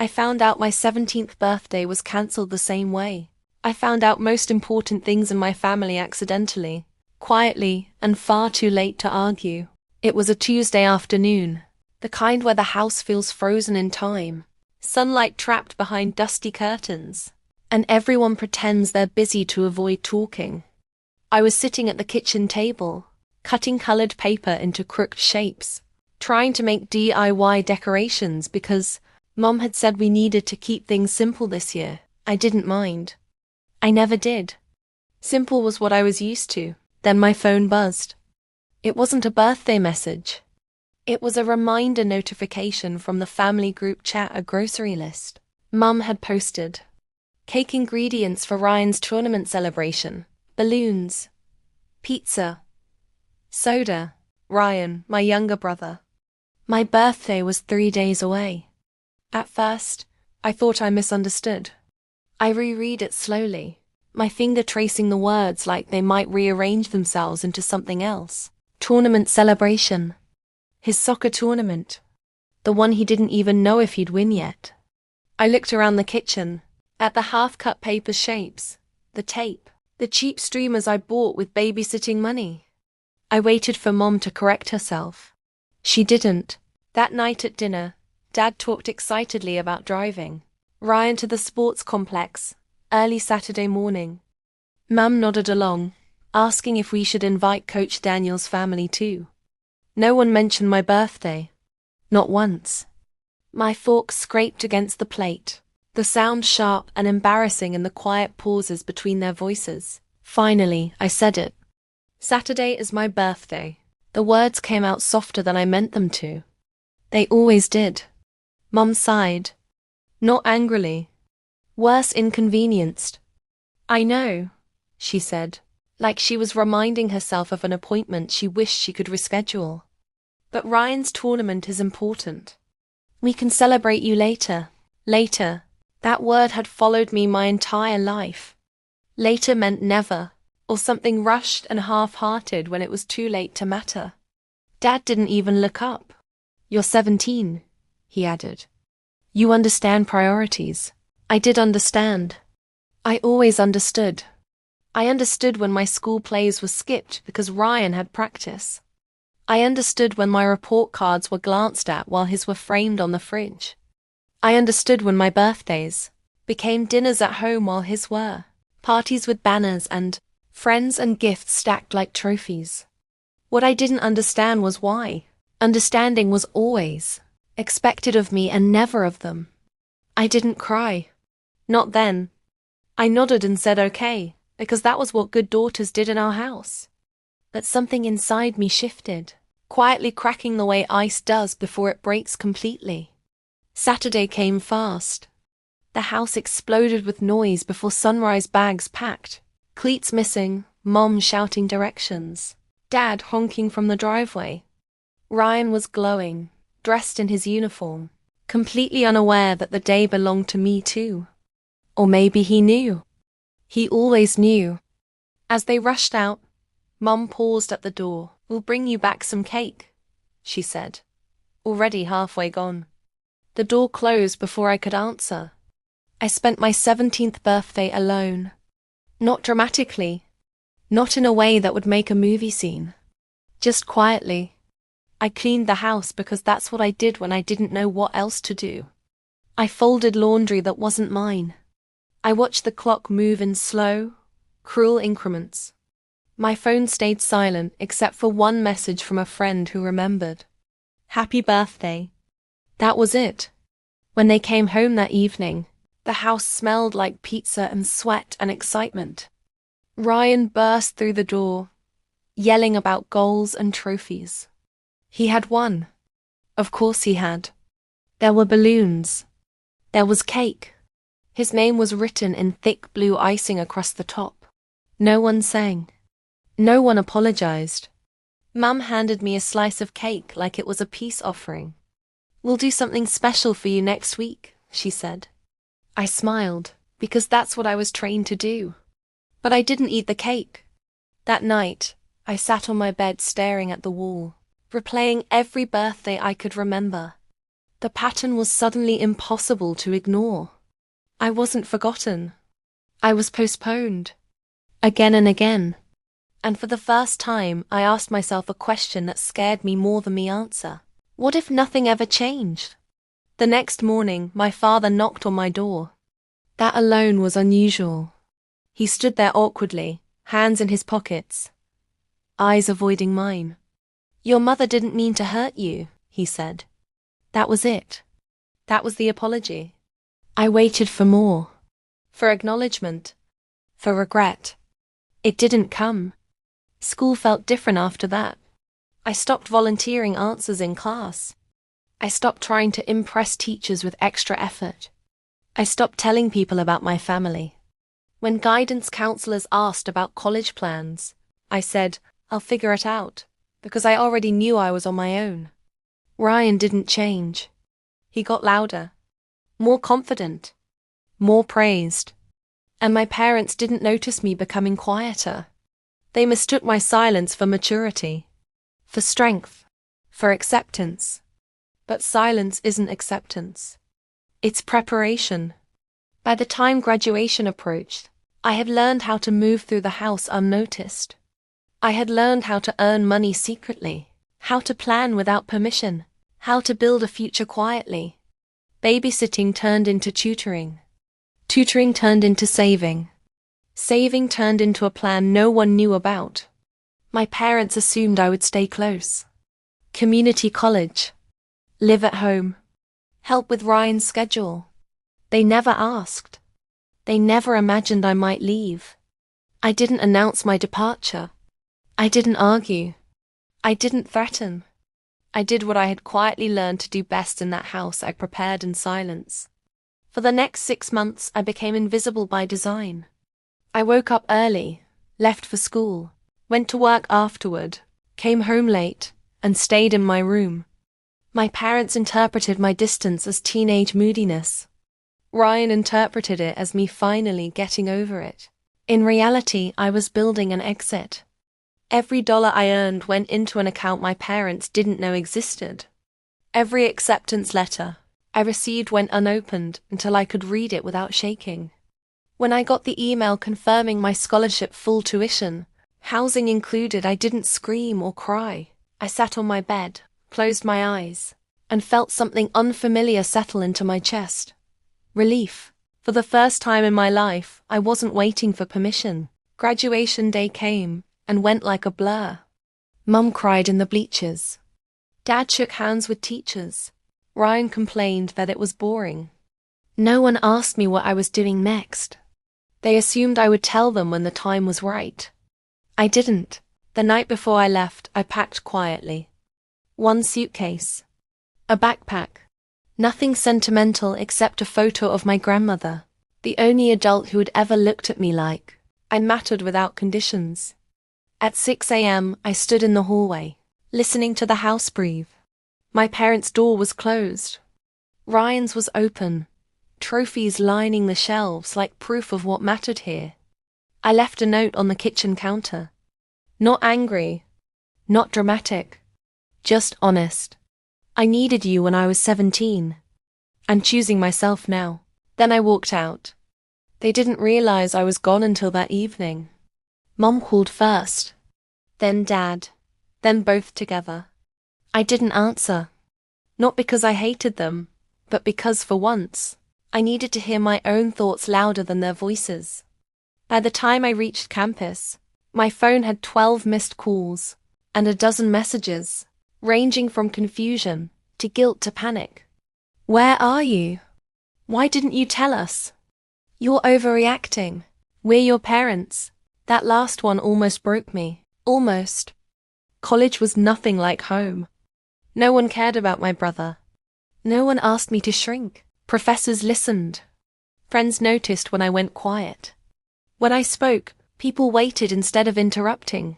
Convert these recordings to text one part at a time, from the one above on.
I found out my 17th birthday was cancelled the same way. I found out most important things in my family accidentally, quietly, and far too late to argue. It was a Tuesday afternoon, the kind where the house feels frozen in time, sunlight trapped behind dusty curtains, and everyone pretends they're busy to avoid talking. I was sitting at the kitchen table, cutting colored paper into crooked shapes, trying to make DIY decorations because Mom had said we needed to keep things simple this year. I didn't mind. I never did. Simple was what I was used to. Then my phone buzzed. It wasn't a birthday message. It was a reminder notification from the family group chat, a grocery list. Mum had posted cake ingredients for Ryan's tournament celebration, balloons, pizza, soda. Ryan, my younger brother. My birthday was 3 days away. At first, I thought I misunderstood. I reread it slowly, my finger tracing the words like they might rearrange themselves into something else. Tournament celebration. His soccer tournament. The one he didn't even know if he'd win yet. I looked around the kitchen, at the half-cut paper shapes, the tape, the cheap streamers I bought with babysitting money. I waited for Mom to correct herself. She didn't. That night at dinner, Dad talked excitedly about driving Ryan to the sports complex, early Saturday morning. Mum nodded along, asking if we should invite Coach Daniel's family too. No one mentioned my birthday. Not once. My fork scraped against the plate, the sound sharp and embarrassing in the quiet pauses between their voices. Finally, I said it. Saturday is my birthday. The words came out softer than I meant them to. They always did. Mum sighed. Not angrily. Worse, inconvenienced. I know, she said, like she was reminding herself of an appointment she wished she could reschedule. But Ryan's tournament is important. We can celebrate you later. Later. That word had followed me my entire life. Later meant never, or something rushed and half-hearted when it was too late to matter. Dad didn't even look up. You're 17, he added. You understand priorities. I did understand. I always understood. I understood when my school plays were skipped because Ryan had practice. I understood when my report cards were glanced at while his were framed on the fridge. I understood when my birthdays became dinners at home while his were, parties with banners and friends and gifts stacked like trophies. What I didn't understand was why. Understanding was always expected of me and never of them. I didn't cry. Not then. I nodded and said okay, because that was what good daughters did in our house. But something inside me shifted, quietly cracking the way ice does before it breaks completely. Saturday came fast. The house exploded with noise before sunrise, bags packed, cleats missing, Mom shouting directions, Dad honking from the driveway. Ryan was glowing, dressed in his uniform, completely unaware that the day belonged to me too. Or maybe he knew. He always knew. As they rushed out, Mum paused at the door. We'll bring you back some cake, she said, already halfway gone. The door closed before I could answer. I spent my 17th birthday alone. Not dramatically. Not in a way that would make a movie scene. Just quietly. I cleaned the house because that's what I did when I didn't know what else to do. I folded laundry that wasn't mine. I watched the clock move in slow, cruel increments. My phone stayed silent except for one message from a friend who remembered. Happy birthday. That was it. When they came home that evening, the house smelled like pizza and sweat and excitement. Ryan burst through the door, yelling about goals and trophies. He had won. Of course he had. There were balloons. There was cake. His name was written in thick blue icing across the top. No one sang. No one apologized. Mum handed me a slice of cake like it was a peace offering. We'll do something special for you next week, she said. I smiled, because that's what I was trained to do. But I didn't eat the cake. That night, I sat on my bed staring at the wall, replaying every birthday I could remember. The pattern was suddenly impossible to ignore. I wasn't forgotten. I was postponed. Again and again. And for the first time, I asked myself a question that scared me more than the answer. What if nothing ever changed? The next morning, my father knocked on my door. That alone was unusual. He stood there awkwardly, hands in his pockets, eyes avoiding mine. "Your mother didn't mean to hurt you," he said. That was it. That was the apology. I waited for more. For acknowledgement. For regret. It didn't come. School felt different after that. I stopped volunteering answers in class. I stopped trying to impress teachers with extra effort. I stopped telling people about my family. When guidance counselors asked about college plans, I said, "I'll figure it out," because I already knew I was on my own. Ryan didn't change. He got louder, more confident, more praised. And my parents didn't notice me becoming quieter. They mistook my silence for maturity, for strength, for acceptance. But silence isn't acceptance. It's preparation. By the time graduation approached, I had learned how to move through the house unnoticed. I had learned how to earn money secretly, how to plan without permission, how to build a future quietly. Babysitting turned into tutoring. Tutoring turned into saving. Saving turned into a plan no one knew about. My parents assumed I would stay close. Community college. Live at home. Help with Ryan's schedule. They never asked. They never imagined I might leave. I didn't announce my departure. I didn't argue. I didn't threaten. I did what I had quietly learned to do best in that house I prepared in silence. For the next 6 months, I became invisible by design. I woke up early, left for school, went to work afterward, came home late, and stayed in my room. My parents interpreted my distance as teenage moodiness. Ryan interpreted it as me finally getting over it. In reality, I was building an exit. Every dollar I earned went into an account my parents didn't know existed. Every acceptance letter I received went unopened until I could read it without shaking. When I got the email confirming my scholarship full tuition, housing included, I didn't scream or cry. I sat on my bed, closed my eyes, and felt something unfamiliar settle into my chest. Relief. For the first time in my life, I wasn't waiting for permission. Graduation day came and went like a blur. Mum cried in the bleachers. Dad shook hands with teachers. Ryan complained that it was boring. No one asked me what I was doing next. They assumed I would tell them when the time was right. I didn't. The night before I left, I packed quietly. 1 suitcase. A backpack. Nothing sentimental except a photo of my grandmother, the only adult who had ever looked at me like I mattered without conditions. At 6 a.m., I stood in the hallway, listening to the house breathe. My parents' door was closed. Ryan's was open, trophies lining the shelves like proof of what mattered here. I left a note on the kitchen counter. Not angry, not dramatic, just honest. I needed you when I was 17. I'm choosing myself now. Then I walked out. They didn't realize I was gone until that evening. Mom called first, then Dad, then both together. I didn't answer. Not because I hated them, but because for once, I needed to hear my own thoughts louder than their voices. By the time I reached campus, my phone had 12 missed calls and a dozen messages, ranging from confusion to guilt to panic. Where are you? Why didn't you tell us? You're overreacting. We're your parents. That last one almost broke me. Almost. College was nothing like home. No one cared about my brother. No one asked me to shrink. Professors listened. Friends noticed when I went quiet. When I spoke, people waited instead of interrupting.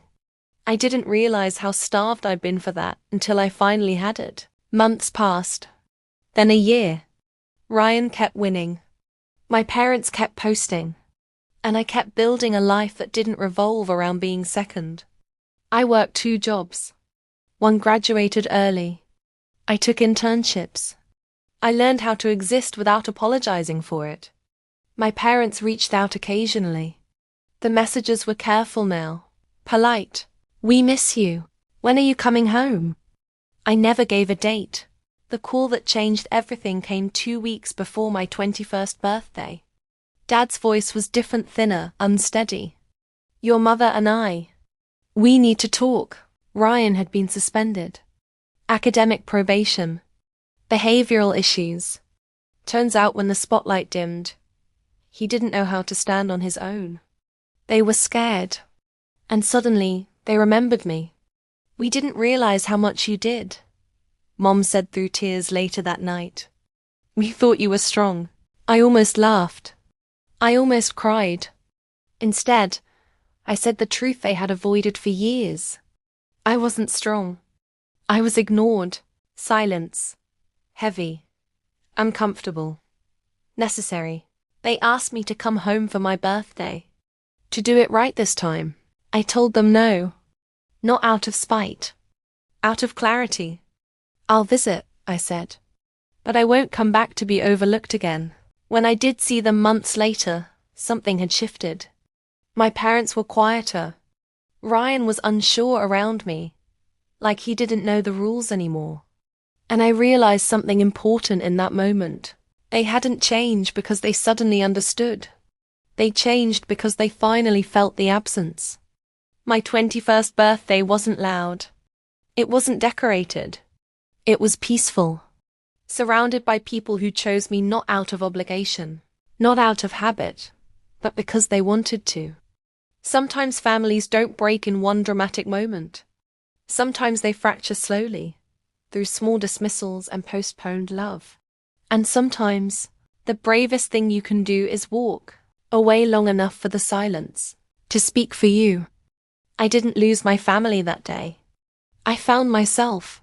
I didn't realize how starved I'd been for that until I finally had it. Months passed. Then a year. Ryan kept winning. My parents kept posting. And I kept building a life that didn't revolve around being second. I worked 2 jobs. One graduated early. I took internships. I learned how to exist without apologizing for it. My parents reached out occasionally. The messages were careful now, polite. We miss you. When are you coming home? I never gave a date. The call that changed everything came 2 weeks before my 21st birthday. Dad's voice was different, thinner, unsteady. Your mother and I. We need to talk. Ryan had been suspended. Academic probation. Behavioral issues. Turns out when the spotlight dimmed, he didn't know how to stand on his own. They were scared. And suddenly, they remembered me. We didn't realize how much you did, Mom said through tears later that night. We thought you were strong. I almost laughed. I almost cried. Instead, I said the truth they had avoided for years. I wasn't strong. I was ignored. Silence. Heavy. Uncomfortable. Necessary. They asked me to come home for my birthday. To do it right this time. I told them no. Not out of spite. Out of clarity. I'll visit, I said. But I won't come back to be overlooked again. When I did see them months later, something had shifted. My parents were quieter. Ryan was unsure around me, like he didn't know the rules anymore. And I realized something important in that moment. They hadn't changed because they suddenly understood. They changed because they finally felt the absence. My 21st birthday wasn't loud. It wasn't decorated. It was peaceful. Surrounded by people who chose me not out of obligation, not out of habit, but because they wanted to. Sometimes families don't break in one dramatic moment. Sometimes they fracture slowly, through small dismissals and postponed love. And sometimes, the bravest thing you can do is walk away long enough for the silence to speak for you. I didn't lose my family that day. I found myself.